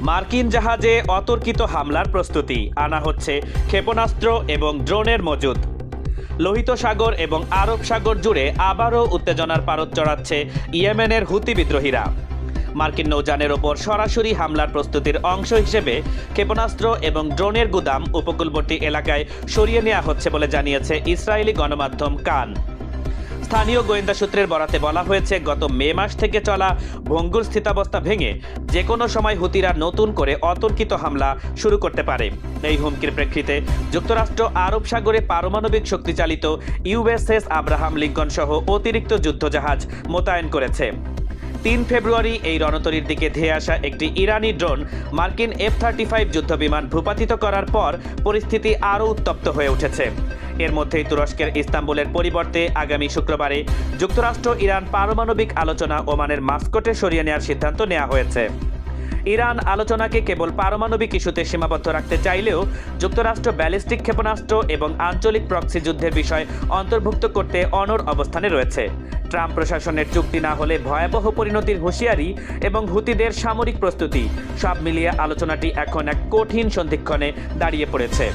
মার্কিন জাহাজে অতর্কিত হামলার প্রস্তুতি, আনা হচ্ছে ক্ষেপণাস্ত্র এবং ড্রোনের মজুদ। লোহিত সাগর এবং আরব সাগর জুড়ে আবারও উত্তেজনার পারদ চড়াচ্ছে ইয়েমেনের হুতি বিদ্রোহীরা। মার্কিন নৌযানের ওপর সরাসরি হামলার প্রস্তুতির অংশ হিসেবে ক্ষেপণাস্ত্র এবং ড্রোনের গুদাম উপকূলবর্তী এলাকায় সরিয়ে নেওয়া হচ্ছে বলে জানিয়েছে ইসরায়েলি গণমাধ্যম কান। স্থানীয় গোয়েন্দা সূত্রের বরাতে বলা হয়েছে, গত মে মাস থেকে চলা ভঙ্গুর স্থিতাবস্থা ভেঙে যে কোনো সময় হুতিরা নতুন করে অতর্কিত হামলা শুরু করতে পারে। এই হুমকির প্রেক্ষিতে যুক্তরাষ্ট্র আরব সাগরে পারমাণবিক শক্তিচালিত ইউএসএস আব্রাহাম লিঙ্কন সহ অতিরিক্ত যুদ্ধজাহাজ মোতায়েন করেছে। 3 ফেব্রুয়ারি এই রণতরীর দিকে ধেয়ে আসা একটি ইরানি ড্রোন মার্কিন F-35 যুদ্ধবিমান ভূপাতিত করার পর পরিস্থিতি আরও উত্তপ্ত হয়ে উঠেছে। এর মধ্যেই তুরস্কের ইস্তাম্বুলের পরিবর্তে আগামী শুক্রবারে যুক্তরাষ্ট্র ইরান পারমাণবিক আলোচনা ওমানের মাস্কটে সরিয়ে নেওয়ার সিদ্ধান্ত নেওয়া হয়েছে। ইরান আলোচনাকে কেবল পারমাণবিক ইস্যুতে সীমাবদ্ধ রাখতে চাইলেও যুক্তরাষ্ট্র ব্যালিস্টিক ক্ষেপণাস্ত্র এবং আঞ্চলিক প্রক্সি যুদ্ধের বিষয় অন্তর্ভুক্ত করতে অনড় অবস্থানে রয়েছে। ট্রাম্প প্রশাসনের চুক্তি না হলে ভয়াবহ পরিণতির হুঁশিয়ারি এবং হুতিদের সামরিক প্রস্তুতি, সব মিলিয়ে আলোচনাটি এখন এক কঠিন সন্ধিক্ষণে দাঁড়িয়ে পড়েছে।